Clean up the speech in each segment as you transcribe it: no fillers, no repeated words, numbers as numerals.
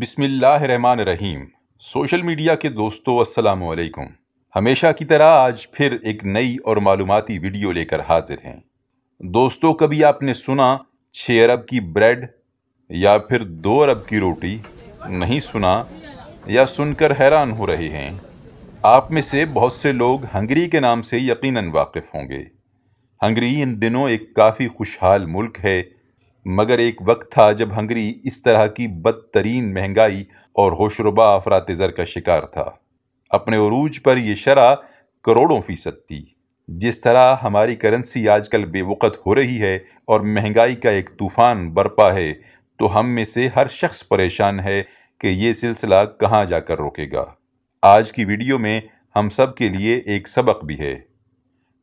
بسم اللہ الرحمن الرحیم۔ سوشل میڈیا کے دوستو السلام علیکم۔ ہمیشہ کی طرح آج پھر ایک نئی اور معلوماتی ویڈیو لے کر حاضر ہیں۔ دوستو، کبھی آپ نے سنا 6 ارب کی بریڈ یا پھر 2 ارب کی روٹی؟ نہیں سنا یا سن کر حیران ہو رہے ہیں؟ آپ میں سے بہت سے لوگ ہنگری کے نام سے یقیناً واقف ہوں گے۔ ہنگری ان دنوں ایک کافی خوشحال ملک ہے، مگر ایک وقت تھا جب ہنگری اس طرح کی بدترین مہنگائی اور ہوشربا افراط زر کا شکار تھا۔ اپنے عروج پر یہ شرح کروڑوں فیصد تھی۔ جس طرح ہماری کرنسی آج کل بے وقت ہو رہی ہے اور مہنگائی کا ایک طوفان برپا ہے، تو ہم میں سے ہر شخص پریشان ہے کہ یہ سلسلہ کہاں جا کر روکے گا۔ آج کی ویڈیو میں ہم سب کے لیے ایک سبق بھی ہے۔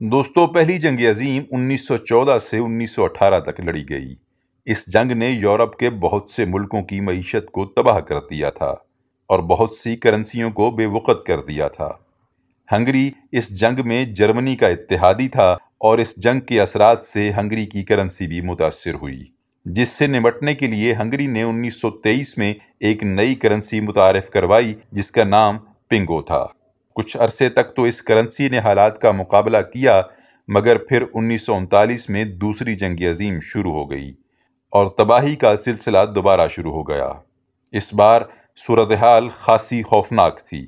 دوستو، پہلی جنگ عظیم 1914 سے 1918 تک لڑی گئی۔ اس جنگ نے یورپ کے بہت سے ملکوں کی معیشت کو تباہ کر دیا تھا اور بہت سی کرنسیوں کو بے وقت کر دیا تھا۔ ہنگری اس جنگ میں جرمنی کا اتحادی تھا اور اس جنگ کے اثرات سے ہنگری کی کرنسی بھی متاثر ہوئی، جس سے نمٹنے کے لیے ہنگری نے 1923 میں ایک نئی کرنسی متعارف کروائی جس کا نام پنگو تھا۔ کچھ عرصے تک تو اس کرنسی نے حالات کا مقابلہ کیا، مگر پھر 1939 میں دوسری جنگ عظیم شروع ہو گئی اور تباہی کا سلسلہ دوبارہ شروع ہو گیا۔ اس بار صورتحال خاصی خوفناک تھی۔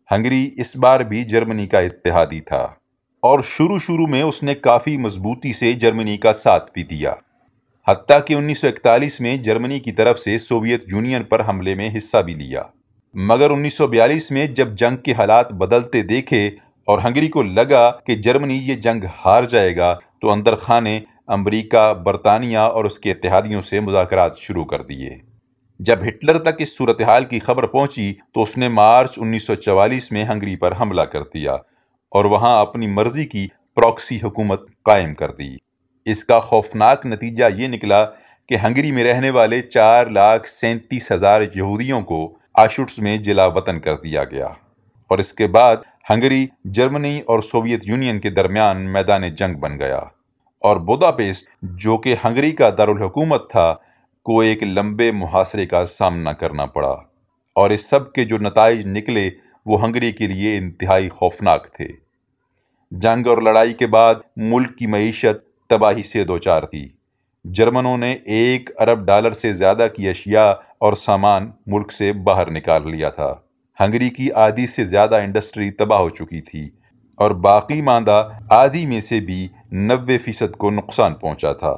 ہنگری اس بار بھی جرمنی کا اتحادی تھا اور شروع میں اس نے کافی مضبوطی سے جرمنی کا ساتھ بھی دیا، حتیٰ کہ 1941 میں جرمنی کی طرف سے سوویت یونین پر حملے میں حصہ بھی لیا۔ مگر 1942 میں جب جنگ کے حالات بدلتے دیکھے اور ہنگری کو لگا کہ جرمنی یہ جنگ ہار جائے گا، تو اندر خانے امریکہ، برطانیہ اور اس کے اتحادیوں سے مذاکرات شروع کر دیے۔ جب ہٹلر تک اس صورتحال کی خبر پہنچی تو اس نے مارچ 1944 میں ہنگری پر حملہ کر دیا اور وہاں اپنی مرضی کی پراکسی حکومت قائم کر دی۔ اس کا خوفناک نتیجہ یہ نکلا کہ ہنگری میں رہنے والے 4,37,000 یہودیوں کو آشوٹس میں جلا وطن کر دیا گیا، اور اس کے بعد ہنگری جرمنی اور سوویت یونین کے درمیان میدان جنگ بن گیا، اور بوداپیسٹ، جو کہ ہنگری کا دارالحکومت تھا، کو ایک لمبے محاصرے کا سامنا کرنا پڑا، اور اس سب کے جو نتائج نکلے وہ ہنگری کے لیے انتہائی خوفناک تھے۔ جنگ اور لڑائی کے بعد ملک کی معیشت تباہی سے دوچار تھی۔ جرمنوں نے $1 ارب سے زیادہ کی اشیاء اور سامان ملک سے باہر نکال لیا تھا۔ ہنگری کی آدھی سے زیادہ انڈسٹری تباہ ہو چکی تھی اور باقی ماندہ آدھی میں سے بھی 90% کو نقصان پہنچا تھا۔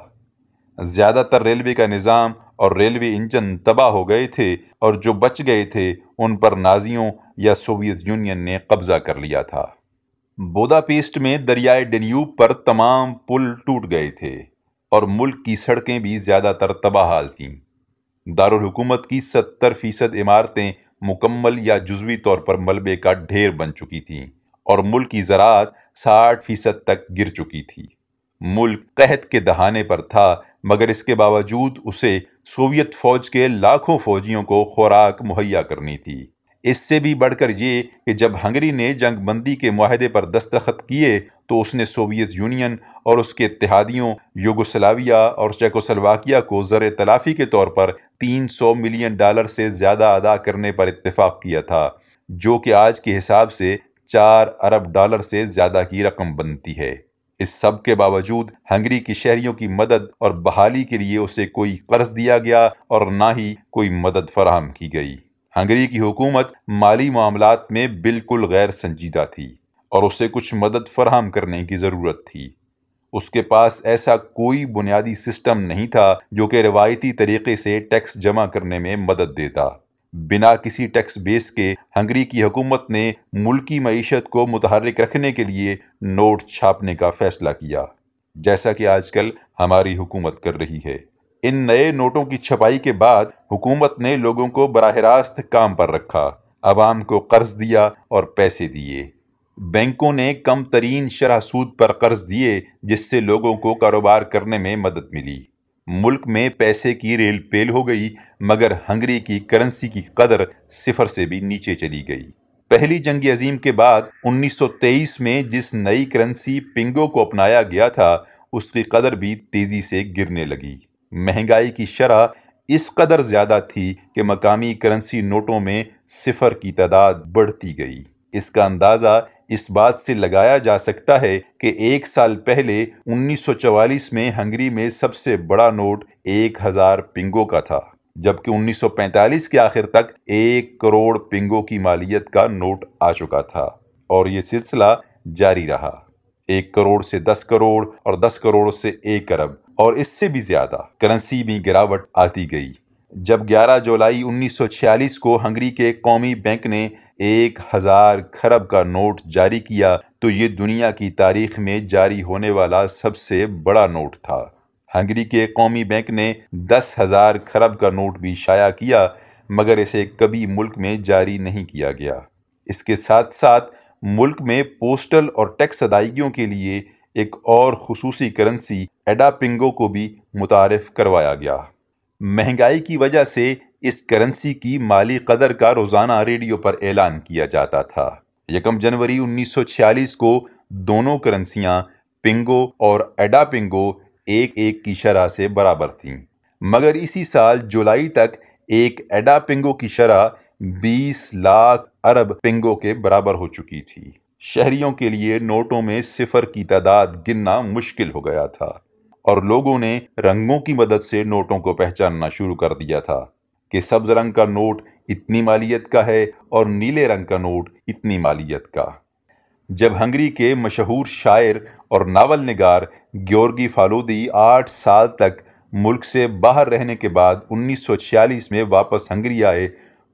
زیادہ تر ریلوے کا نظام اور ریلوے انجن تباہ ہو گئے تھے، اور جو بچ گئے تھے ان پر نازیوں یا سوویت یونین نے قبضہ کر لیا تھا۔ بوداپیسٹ میں دریائے ڈینیوب پر تمام پل ٹوٹ گئے تھے اور ملک کی سڑکیں بھی زیادہ تر تباہ حال تھیں۔ دارالحکومت کی 70% عمارتیں مکمل یا جزوی طور پر ملبے کا ڈھیر بن چکی تھیں اور ملک کی زراعت 60% تک گر چکی تھی۔ ملک قحط کے دہانے پر تھا، مگر اس کے باوجود اسے سوویت فوج کے لاکھوں فوجیوں کو خوراک مہیا کرنی تھی۔ اس سے بھی بڑھ کر یہ کہ جب ہنگری نے جنگ بندی کے معاہدے پر دستخط کیے تو اس نے سوویت یونین اور اس کے اتحادیوں یوگوسلاویہ اور چیکوسلواکیہ کو زر تلافی کے طور پر $300 ملین سے زیادہ ادا کرنے پر اتفاق کیا تھا، جو کہ آج کے حساب سے $4 ارب سے زیادہ کی رقم بنتی ہے۔ اس سب کے باوجود ہنگری کے شہریوں کی مدد اور بحالی کے لیے اسے کوئی قرض دیا گیا اور نہ ہی کوئی مدد فراہم کی گئی۔ ہنگری کی حکومت مالی معاملات میں بالکل غیر سنجیدہ تھی اور اسے کچھ مدد فراہم کرنے کی ضرورت تھی۔ اس کے پاس ایسا کوئی بنیادی سسٹم نہیں تھا جو کہ روایتی طریقے سے ٹیکس جمع کرنے میں مدد دیتا۔ بنا کسی ٹیکس بیس کے ہنگری کی حکومت نے ملکی معیشت کو متحرک رکھنے کے لیے نوٹ چھاپنے کا فیصلہ کیا، جیسا کہ آج کل ہماری حکومت کر رہی ہے۔ ان نئے نوٹوں کی چھپائی کے بعد حکومت نے لوگوں کو براہ راست کام پر رکھا، عوام کو قرض دیا اور پیسے دیے۔ بینکوں نے کم ترین شرح سود پر قرض دیے، جس سے لوگوں کو کاروبار کرنے میں مدد ملی۔ ملک میں پیسے کی ریل پیل ہو گئی، مگر ہنگری کی کرنسی کی قدر صفر سے بھی نیچے چلی گئی۔ پہلی جنگ عظیم کے بعد 1923 میں جس نئی کرنسی پنگو کو اپنایا گیا تھا، اس کی قدر بھی تیزی سے گرنے لگی۔ مہنگائی کی شرح اس قدر زیادہ تھی کہ مقامی کرنسی نوٹوں میں صفر کی تعداد بڑھتی گئی۔ اس کا اندازہ اس بات سے لگایا جا سکتا ہے کہ 1 سال پہلے 1944 میں ہنگری میں سب سے بڑا نوٹ 1000 پنگوں کا تھا، جبکہ 1945 کے آخر تک 1 کروڑ پنگوں کی مالیت کا نوٹ آ چکا تھا، اور یہ سلسلہ جاری رہا۔ 1 کروڑ سے 10 کروڑ اور 10 کروڑ سے 1 ارب اور اس سے بھی زیادہ کرنسی میں گراوٹ آتی گئی۔ جب 11 جولائی 1946 کو ہنگری کے قومی بینک نے 1000 کھرب کا نوٹ جاری کیا تو یہ دنیا کی تاریخ میں جاری ہونے والا سب سے بڑا نوٹ تھا۔ ہنگری کے قومی بینک نے 10,000 کھرب کا نوٹ بھی شائع کیا، مگر اسے کبھی ملک میں جاری نہیں کیا گیا۔ اس کے ساتھ ساتھ ملک میں پوسٹل اور ٹیکس ادائیگیوں کے لیے ایک اور خصوصی کرنسی ایڈا پنگو کو بھی متعارف کروایا گیا۔ مہنگائی کی وجہ سے اس کرنسی کی مالی قدر کا روزانہ ریڈیو پر اعلان کیا جاتا تھا۔ 1 جنوری 1946 کو دونوں کرنسیاں پنگو اور ایڈا پنگو ایک کی شرح سے برابر تھیں، مگر اسی سال جولائی تک ایک ایڈا پنگو کی شرح 20 لاکھ ارب پنگوں کے برابر ہو چکی تھی۔ شہریوں کے لیے نوٹوں میں صفر کی تعداد گننا مشکل ہو گیا تھا، اور لوگوں نے رنگوں کی مدد سے نوٹوں کو پہچاننا شروع کر دیا تھا کہ سبز رنگ کا نوٹ اتنی مالیت کا ہے اور نیلے رنگ کا نوٹ اتنی مالیت کا۔ جب ہنگری کے مشہور شاعر اور ناول نگار گیورگی فالودی 8 سال تک ملک سے باہر رہنے کے بعد 1946 میں واپس ہنگری آئے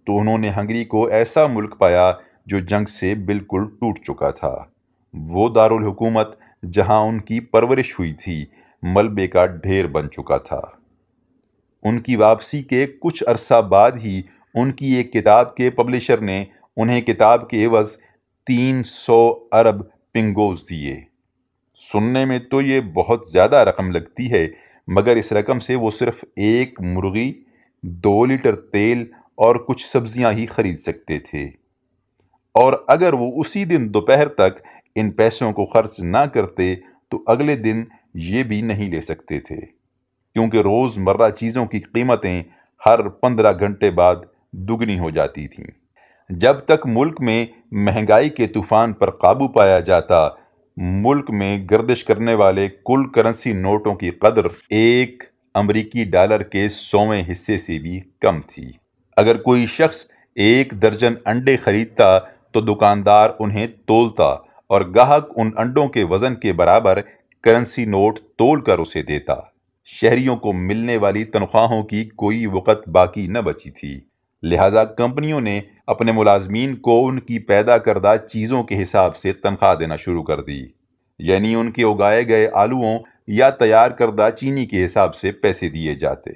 تو انہوں نے ہنگری کو ایسا ملک پایا جو جنگ سے بالکل ٹوٹ چکا تھا۔ وہ دارالحکومت جہاں ان کی پرورش ہوئی تھی ملبے کا ڈھیر بن چکا تھا۔ ان کی واپسی کے کچھ عرصہ بعد ہی ان کی ایک کتاب کے پبلشر نے انہیں کتاب کے عوض 300 ارب پنگوز دیے۔ سننے میں تو یہ بہت زیادہ رقم لگتی ہے، مگر اس رقم سے وہ صرف 1 مرغی، 2 لیٹر تیل اور کچھ سبزیاں ہی خرید سکتے تھے، اور اگر وہ اسی دن دوپہر تک ان پیسوں کو خرچ نہ کرتے تو اگلے دن یہ بھی نہیں لے سکتے تھے، کیونکہ روز مرہ چیزوں کی قیمتیں ہر 15 گھنٹے بعد دگنی ہو جاتی تھیں۔ جب تک ملک میں مہنگائی کے طوفان پر قابو پایا جاتا، ملک میں گردش کرنے والے کل کرنسی نوٹوں کی قدر 1 امریکی ڈالر کے 100ویں حصے سے بھی کم تھی۔ اگر کوئی شخص 1 درجن انڈے خریدتا تو دکاندار انہیں تولتا اور گاہک ان انڈوں کے وزن کے برابر کرنسی نوٹ تول کر اسے دیتا۔ شہریوں کو ملنے والی تنخواہوں کی کوئی وقت باقی نہ بچی تھی، لہذا کمپنیوں نے اپنے ملازمین کو ان کی پیدا کردہ چیزوں کے حساب سے تنخواہ دینا شروع کر دی، یعنی ان کے اگائے گئے آلوؤں یا تیار کردہ چینی کے حساب سے پیسے دیے جاتے۔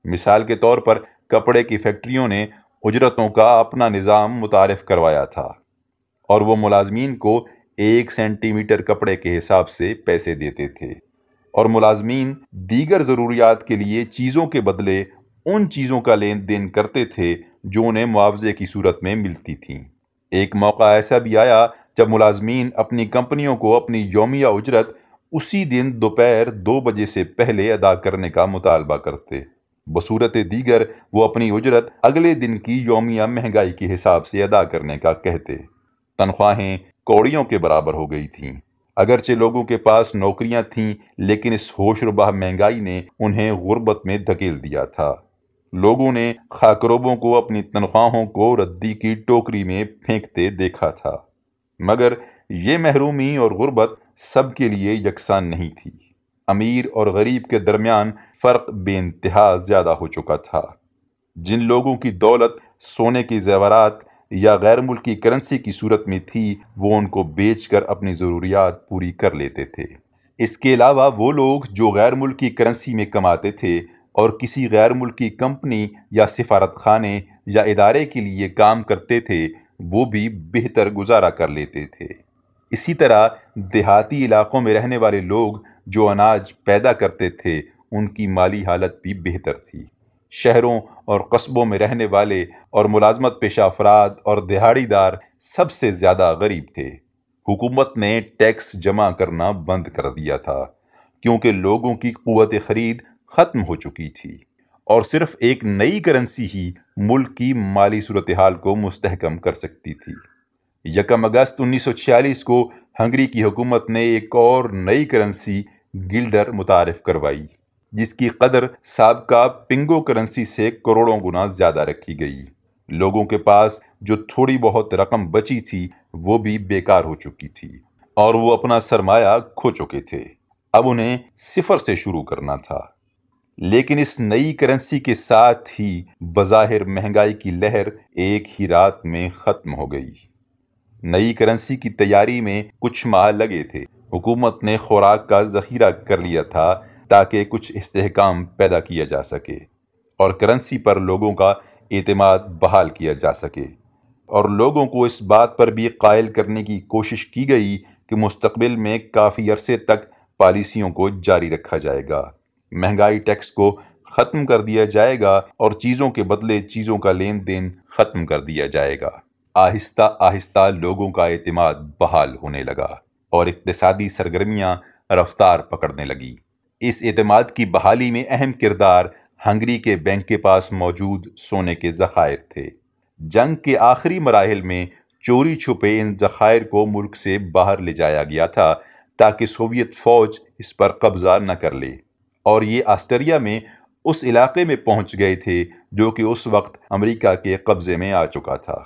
مثال کے طور پر کپڑے کی فیکٹریوں نے اجرتوں کا اپنا نظام متعارف کروایا تھا، اور وہ ملازمین کو 1 سینٹی میٹر کپڑے کے حساب سے پیسے دیتے تھے، اور ملازمین دیگر ضروریات کے لیے چیزوں کے بدلے ان چیزوں کا لین دین کرتے تھے جو انہیں معاوضے کی صورت میں ملتی تھیں۔ ایک موقع ایسا بھی آیا جب ملازمین اپنی کمپنیوں کو اپنی یومیہ اجرت اسی دن دوپہر 2 بجے سے پہلے ادا کرنے کا مطالبہ کرتے، بصورت دیگر وہ اپنی اجرت اگلے دن کی یومیہ مہنگائی کے حساب سے ادا کرنے کا کہتے۔ تنخواہیں کوڑیوں کے برابر ہو گئی تھیں۔ اگرچہ لوگوں کے پاس نوکریاں تھیں، لیکن اس ہوش ربا مہنگائی نے انہیں غربت میں دھکیل دیا تھا۔ لوگوں نے خاکروبوں کو اپنی تنخواہوں کو ردی کی ٹوکری میں پھینکتے دیکھا تھا، مگر یہ محرومی اور غربت سب کے لیے یکساں نہیں تھی۔ امیر اور غریب کے درمیان فرق بے انتہا زیادہ ہو چکا تھا۔ جن لوگوں کی دولت سونے کے زیورات یا غیر ملکی کرنسی کی صورت میں تھی، وہ ان کو بیچ کر اپنی ضروریات پوری کر لیتے تھے۔ اس کے علاوہ وہ لوگ جو غیر ملکی کرنسی میں کماتے تھے اور کسی غیر ملکی کمپنی یا سفارت خانے یا ادارے کے لیے کام کرتے تھے، وہ بھی بہتر گزارا کر لیتے تھے۔ اسی طرح دیہاتی علاقوں میں رہنے والے لوگ جو اناج پیدا کرتے تھے، ان کی مالی حالت بھی بہتر تھی۔ شہروں اور قصبوں میں رہنے والے اور ملازمت پیشہ افراد اور دہاڑی دار سب سے زیادہ غریب تھے۔ حکومت نے ٹیکس جمع کرنا بند کر دیا تھا، کیونکہ لوگوں کی قوت خرید ختم ہو چکی تھی، اور صرف ایک نئی کرنسی ہی ملک کی مالی صورتحال کو مستحکم کر سکتی تھی۔ 1 اگست 1946 کو ہنگری کی حکومت نے ایک اور نئی کرنسی گلڈر متعارف کروائی، جس کی قدر سابقہ پنگو کرنسی سے کروڑوں گنا زیادہ رکھی گئی۔ لوگوں کے پاس جو تھوڑی بہت رقم بچی تھی وہ بھی بیکار ہو چکی تھی اور وہ اپنا سرمایہ کھو چکے تھے۔ اب انہیں صفر سے شروع کرنا تھا۔ لیکن اس نئی کرنسی کے ساتھ ہی بظاہر مہنگائی کی لہر ایک ہی رات میں ختم ہو گئی۔ نئی کرنسی کی تیاری میں کچھ ماہ لگے تھے۔ حکومت نے خوراک کا ذخیرہ کر لیا تھا تاکہ کچھ استحکام پیدا کیا جا سکے اور کرنسی پر لوگوں کا اعتماد بحال کیا جا سکے، اور لوگوں کو اس بات پر بھی قائل کرنے کی کوشش کی گئی کہ مستقبل میں کافی عرصے تک پالیسیوں کو جاری رکھا جائے گا، مہنگائی ٹیکس کو ختم کر دیا جائے گا اور چیزوں کے بدلے چیزوں کا لین دین ختم کر دیا جائے گا۔ آہستہ آہستہ لوگوں کا اعتماد بحال ہونے لگا اور اقتصادی سرگرمیاں رفتار پکڑنے لگی۔ اس اعتماد کی بحالی میں اہم کردار ہنگری کے بینک کے پاس موجود سونے کے ذخائر تھے۔ جنگ کے آخری مراحل میں چوری چھپے ان ذخائر کو ملک سے باہر لے جایا گیا تھا تاکہ سوویت فوج اس پر قبضہ نہ کر لے، اور یہ آسٹریا میں اس علاقے میں پہنچ گئے تھے جو کہ اس وقت امریکہ کے قبضے میں آ چکا تھا۔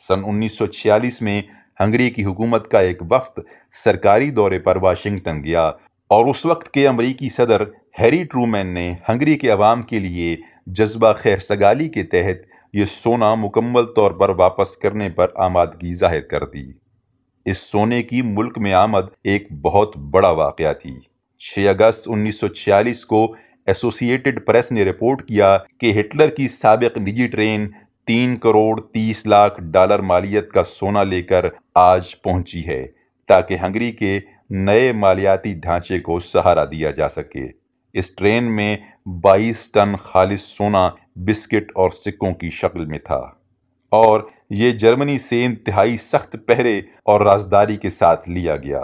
سن 1946 میں ہنگری کی حکومت کا ایک وفد سرکاری دورے پر واشنگٹن گیا، اور اس وقت کے امریکی صدر ہیری ٹرومین نے ہنگری کے عوام کے لیے جذبہ خیرسگالی کے تحت یہ سونا مکمل طور پر واپس کرنے پر آمادگی ظاہر کر دی۔ اس سونے کی ملک میں آمد ایک بہت بڑا واقعہ تھی۔ 6 اگست 1946 کو ایسوسی ایٹڈ پریس نے رپورٹ کیا کہ ہٹلر کی سابق نجی ٹرین 3 کروڑ 30 لاکھ ڈالر مالیت کا سونا لے کر آج پہنچی ہے تاکہ ہنگری کے نئے مالیاتی ڈھانچے کو سہارا دیا جا سکے۔ اس ٹرین میں 22 ٹن خالص سونا بسکٹ اور سکوں کی شکل میں تھا، اور یہ جرمنی سے انتہائی سخت پہرے اور رازداری کے ساتھ لیا گیا۔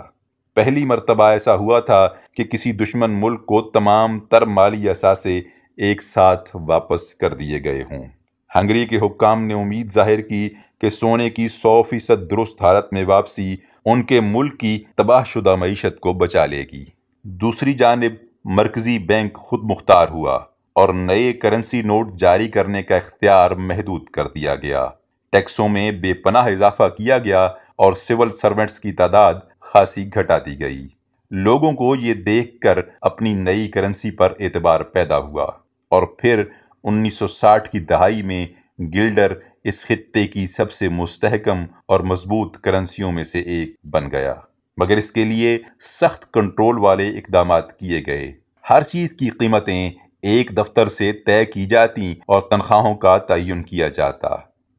پہلی مرتبہ ایسا ہوا تھا کہ کسی دشمن ملک کو تمام تر مالی اثاثے ایک ساتھ واپس کر دیے گئے ہوں۔ ہنگری کے حکام نے امید ظاہر کی کہ سونے کی 100% درست حالت میں واپسی ان کے ملک کی تباہ شدہ معیشت کو بچا لے گی۔ دوسری جانب مرکزی بینک خود مختار ہوا اور نئے کرنسی نوٹ جاری کرنے کا اختیار محدود کر دیا گیا۔ ٹیکسوں میں بے پناہ اضافہ کیا گیا اور سول سرونٹس کی تعداد خاصی گھٹا دی گئی۔ لوگوں کو یہ دیکھ کر اپنی نئی کرنسی پر اعتبار پیدا ہوا، اور پھر 1960 کی دہائی میں گلڈر اس خطے کی سب سے مستحکم اور مضبوط کرنسیوں میں سے ایک بن گیا، مگر اس کے لیے سخت کنٹرول والے اقدامات کیے گئے۔ ہر چیز کی قیمتیں ایک دفتر سے طے کی جاتی اور تنخواہوں کا تعین کیا جاتا۔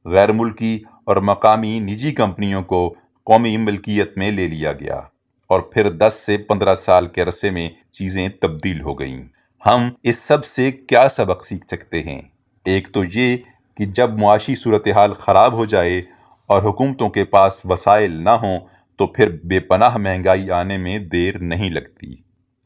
غیر ملکی اور مقامی نجی کمپنیوں کو قومی ملکیت میں لے لیا گیا، اور پھر 10 سے 15 سال کے عرصے میں چیزیں تبدیل ہو گئیں۔ ہم اس سب سے کیا سبق سیکھ سکتے ہیں؟ ایک تو یہ کہ جب معاشی صورتحال خراب ہو جائے اور حکومتوں کے پاس وسائل نہ ہوں تو پھر بے پناہ مہنگائی آنے میں دیر نہیں لگتی،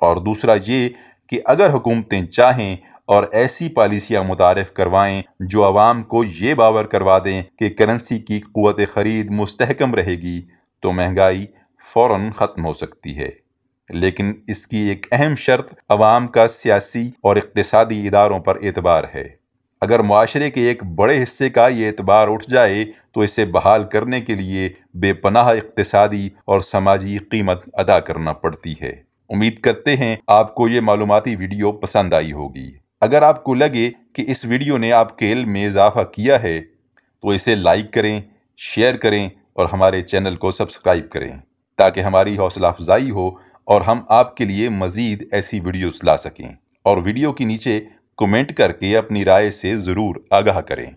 اور دوسرا یہ کہ اگر حکومتیں چاہیں اور ایسی پالیسیاں متعارف کروائیں جو عوام کو یہ باور کروا دیں کہ کرنسی کی قوت خرید مستحکم رہے گی، تو مہنگائی فوراً ختم ہو سکتی ہے۔ لیکن اس کی ایک اہم شرط عوام کا سیاسی اور اقتصادی اداروں پر اعتبار ہے۔ اگر معاشرے کے ایک بڑے حصے کا یہ اعتبار اٹھ جائے تو اسے بحال کرنے کے لیے بے پناہ اقتصادی اور سماجی قیمت ادا کرنا پڑتی ہے۔ امید کرتے ہیں آپ کو یہ معلوماتی ویڈیو پسند آئی ہوگی۔ اگر آپ کو لگے کہ اس ویڈیو نے آپ کے علم میں اضافہ کیا ہے تو اسے لائک کریں، شیئر کریں اور ہمارے چینل کو سبسکرائب کریں تاکہ ہماری حوصلہ افزائی ہو اور ہم آپ کے لیے مزید ایسی ویڈیوز لا سکیں۔ اور ویڈیو کے نیچے کمنٹ کر کے اپنی رائے سے ضرور آگاہ کریں۔